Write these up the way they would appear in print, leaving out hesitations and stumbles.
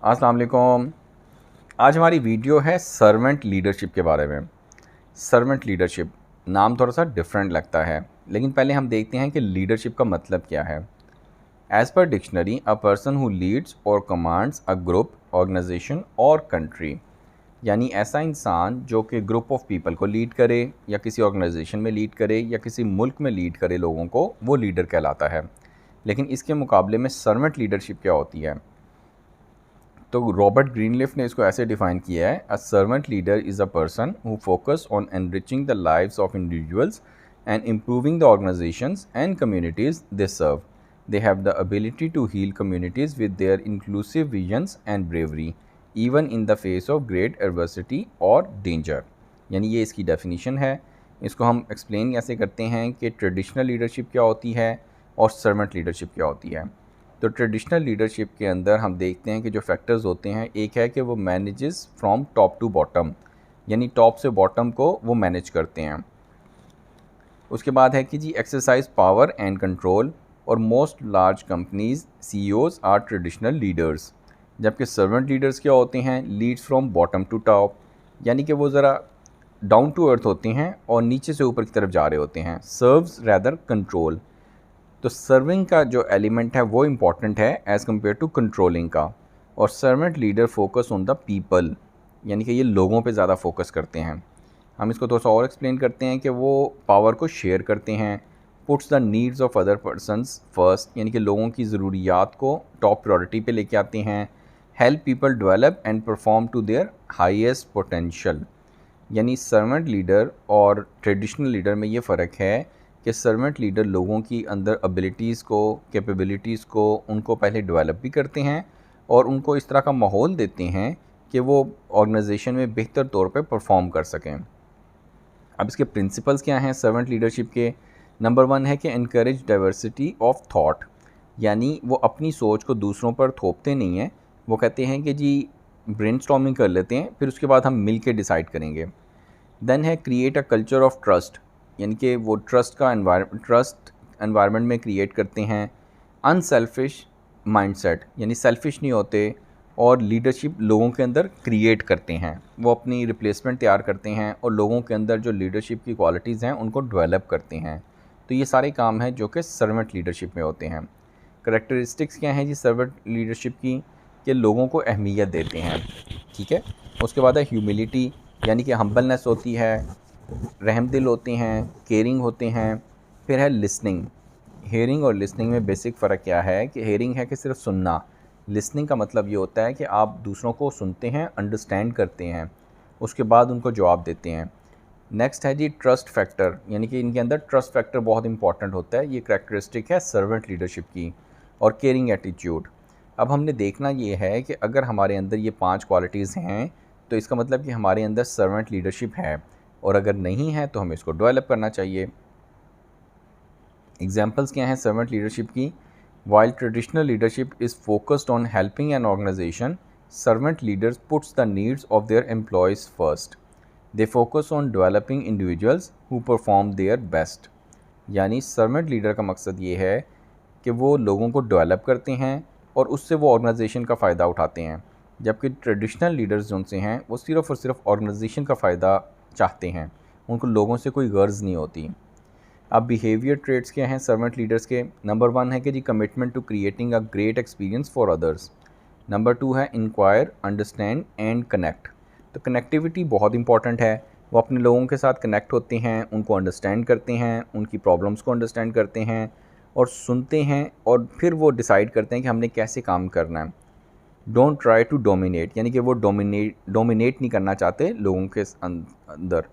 अस्सलाम वालेकुम। आज हमारी वीडियो है सर्वेंट लीडरशिप के बारे में। सर्वेंट लीडरशिप नाम थोड़ा सा डिफरेंट लगता है, लेकिन पहले हम देखते हैं कि लीडरशिप का मतलब क्या है। As per dictionary, a person who Leeds और कमांड्स अ ग्रुप, ऑर्गेनाइजेशन और कंट्री। यानी ऐसा इंसान जो कि ग्रुप ऑफ पीपल को लीड करे या किसी ऑर्गेनाइजेशन में लीड करे या किसी मुल्क में लीड करे लोगों को, वो लीडर कहलाता है। लेकिन इसके मुकाबले में सर्वेंट लीडरशिप क्या होती है? तो रॉबर्ट ग्रीनलीफ ने इसको ऐसे डिफाइन किया है, a servant leader is a person who focus on enriching the lives of individuals and improving the organisations and communities they serve. They have the ability to heal communities with their inclusive visions and bravery even in the face of great adversity और danger. यानी ये इसकी definition है। इसको हम explain कैसे करते हैं कि ट्रेडिशनल लीडरशिप क्या होती है और सर्वेंट लीडरशिप क्या होती है। तो ट्रेडिशनल लीडरशिप के अंदर हम देखते हैं कि जो फैक्टर्स होते हैं, एक है कि वो manages from top to bottom, यानी टॉप से बॉटम को वो मैनेज करते हैं। उसके बाद है कि जी एक्सरसाइज पावर एंड कंट्रोल, और most large companies CEOs are traditional leaders. जबकि सर्वेंट लीडर्स क्या होते हैं? Leads from bottom to top, यानी कि वो ज़रा डाउन टू अर्थ होते हैं और नीचे से ऊपर की तरफ जा रहे होते हैं। Serves rather control. तो सर्विंग का जो एलिमेंट है वो इम्पॉर्टेंट है एज़ कम्पेयर टू कंट्रोलिंग का। और servant leader focus on the people, यानी कि ये लोगों पे ज़्यादा फोकस करते हैं। हम इसको थोड़ा सा और एक्सप्लेन करते हैं कि वो पावर को शेयर करते हैं। Puts the needs of other persons first, यानी कि लोगों की ज़रूरियात को टॉप प्रायोरिटी पे लेके आते हैं। Help people develop and perform to their highest potential. यानी सर्वेंट लीडर और ट्रेडिशनल लीडर में ये फ़र्क है कि सर्वेंट लीडर लोगों की अंदर एबिलिटीज़ को, कैपेबिलिटीज़ को, उनको पहले डेवलप भी करते हैं और उनको इस तरह का माहौल देते हैं कि वो ऑर्गेनाइजेशन में बेहतर तौर पे परफॉर्म कर सकें। अब इसके प्रिंसिपल्स क्या हैं सर्वेंट लीडरशिप के? नंबर 1 है कि इनकरेज डाइवर्सिटी ऑफ थॉट, यानी वो अपनी सोच को दूसरों पर थोपते नहीं हैं। वो कहते हैं कि जी ब्रेनस्टॉर्मिंग कर लेते हैं, फिर उसके बाद हम मिल के डिसाइड करेंगे। देन है create a culture of trust, यानी कि वो ट्रस्ट एनवायरनमेंट में क्रिएट करते हैं। अनसेल्फिश माइंडसेट, यानी सेल्फिश नहीं होते और लीडरशिप लोगों के अंदर क्रिएट करते हैं। वो अपनी रिप्लेसमेंट तैयार करते हैं और लोगों के अंदर जो लीडरशिप की क्वालिटीज़ हैं उनको डेवलप करते हैं। तो ये सारे काम हैं जो कि सर्वेंट लीडरशिप में होते हैं। करेक्टरिस्टिक्स क्या हैं जी सर्वेंट लीडरशिप की? कि लोगों को अहमियत देते हैं, ठीक है। उसके बाद है ह्यूमिलिटी, यानी कि हम्बलनेस होती है, रहमदिल होते हैं, केयरिंग होते हैं। फिर है लिसनिंग। हेयरिंग और लिसनिंग में बेसिक फ़र्क क्या है कि हेयरिंग है कि सिर्फ सुनना, लिसनिंग का मतलब ये होता है कि आप दूसरों को सुनते हैं, अंडरस्टैंड करते हैं, उसके बाद उनको जवाब देते हैं। नेक्स्ट है जी ट्रस्ट फैक्टर, यानी कि इनके अंदर ट्रस्ट फैक्टर बहुत इंपॉर्टेंट होता है। ये करैक्टरिस्टिक है सर्वेंट लीडरशिप की। और केयरिंग एटीट्यूड। अब हमने देखना ये है कि अगर हमारे अंदर ये 5 क्वालिटीज़ हैं तो इसका मतलब कि हमारे अंदर सर्वेंट लीडरशिप है, और अगर नहीं है तो हमें इसको डेवलप करना चाहिए। एग्जाम्पल्स क्या हैं सर्वेंट लीडरशिप की? While traditional leadership is focused on helping an organisation, servant leaders puts the needs of their employees first. They focus on developing individuals who perform their best. यानी servant leader का मकसद ये है कि वो लोगों को डेवलप करते हैं और उससे वो ऑर्गेनाइजेशन का फ़ायदा उठाते हैं। जबकि ट्रेडिशनल लीडर्स जो उनसे हैं वो सिर्फ़ और सिर्फ ऑर्गेनाइजेशन का फ़ायदा चाहते हैं, उनको लोगों से कोई गर्ज़ नहीं होती। अब बिहेवियर ट्रेट्स क्या हैं सर्वेंट लीडर्स के? नंबर 1 है कि जी commitment to creating a great experience for others. Number 2 है इंक्वायर, अंडरस्टैंड एंड कनेक्ट। तो कनेक्टिविटी बहुत इंपॉर्टेंट है। वो अपने लोगों के साथ कनेक्ट होते हैं, उनको अंडरस्टैंड करते हैं, उनकी प्रॉब्लम्स को अंडरस्टैंड करते हैं और सुनते हैं, और फिर वो डिसाइड करते हैं कि हमने कैसे काम करना है। डोंट ट्राई टू डोमिनेट, यानी कि वो डोमिनेट नहीं करना चाहते लोगों के अंदर।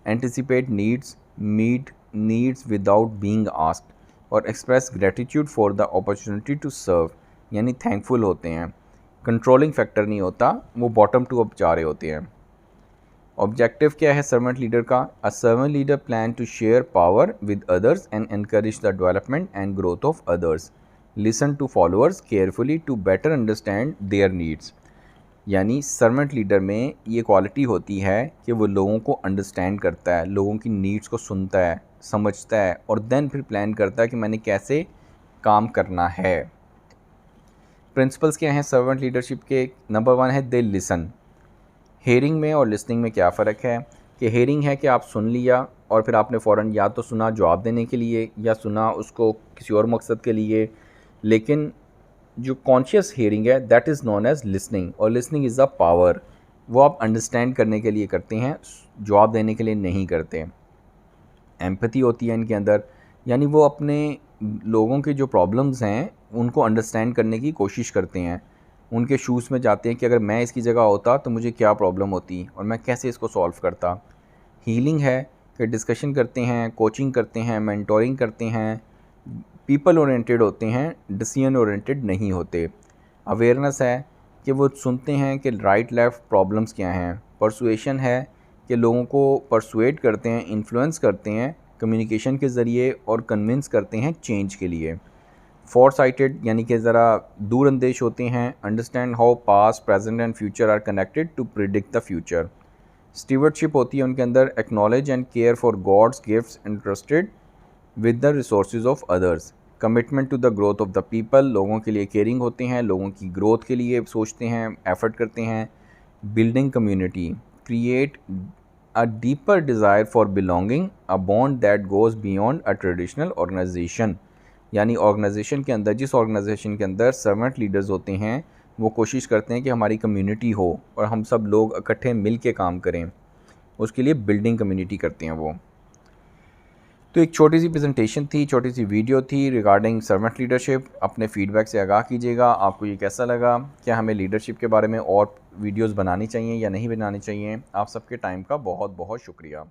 Anticipate needs, meet needs without being asked, और express gratitude for the opportunity to serve, यानी थैंकफुल होते हैं। कंट्रोलिंग फैक्टर नहीं होता, वो बॉटम टू अप जा रहे होते हैं। ऑब्जेक्टिव क्या है सर्वेंट लीडर का? A servant leader plan to share power with others and encourage the development and growth of others. Listen to followers carefully to better understand their needs. यानी servant leader में ये quality होती है कि वो लोगों को अंडरस्टैंड करता है, लोगों की नीड्स को सुनता है, समझता है और देन फिर प्लान करता है कि मैंने कैसे काम करना है। प्रिंसिपल्स क्या हैं सर्वेंट लीडरशिप के? नंबर 1 है दे लिसन। हेयरिंग में और लिसनिंग में क्या फ़र्क है कि हेयरिंग है कि आप सुन लिया और फिर आपने फ़ौरन या तो सुना जवाब देने के लिए या सुना उसको किसी और मकसद के लिए, लेकिन जो कॉन्शियस हेयरिंग है that is known as listening, और लिसनिंग इज़ अ पावर। वो आप अंडरस्टैंड करने के लिए करते हैं, जवाब देने के लिए नहीं करते। एम्पैथी होती है इनके अंदर, यानी वो अपने लोगों के जो प्रॉब्लम्स हैं उनको अंडरस्टैंड करने की कोशिश करते हैं, उनके शूज़ में जाते हैं कि अगर मैं इसकी जगह होता तो मुझे क्या प्रॉब्लम होती और मैं कैसे इसको सॉल्व करता। हीलिंग है कि डिस्कशन करते हैं, कोचिंग करते हैं, मेंटोरिंग करते हैं, पीपल ओरिएंटेड होते हैं, डिसीजन ओरिएंटेड नहीं होते। अवेयरनेस है कि वो सुनते हैं कि राइट लेफ़्ट प्रॉब्लम्स क्या हैं। परसुएशन है कि लोगों को परसुएट करते हैं, इन्फ्लुएंस करते हैं कम्युनिकेशन के ज़रिए और कन्विंस करते हैं चेंज के लिए। फोर साइटेड यानी कि ज़रा दूरअंदेश होते हैं, understand how past present and future are connected to predict the future. Stewardship होती है उनके अंदर, acknowledge and care for God's gifts interested with the resources of others. Commitment to the growth of the people, लोगों के लिए caring होते हैं, लोगों की ग्रोथ के लिए सोचते हैं, एफर्ट करते हैं। Building community, create a deeper desire for belonging, a bond that goes beyond a traditional organisation. यानी ऑर्गेनाइजेशन के अंदर, जिस ऑर्गेनाइजेशन के अंदर सर्वेंट लीडर्स होते हैं वो कोशिश करते हैं कि हमारी कम्युनिटी हो और हम सब लोग इकट्ठे मिल के काम करें, उसके लिए बिल्डिंग कम्युनिटी करते हैं वो। तो एक छोटी सी प्रेजेंटेशन थी, छोटी सी वीडियो थी रिगार्डिंग सर्वेंट लीडरशिप। अपने फीडबैक से आगाह कीजिएगा, आपको ये कैसा लगा, क्या हमें लीडरशिप के बारे में और वीडियोस बनानी चाहिए या नहीं बनानी चाहिए। आप सबके टाइम का बहुत बहुत शुक्रिया।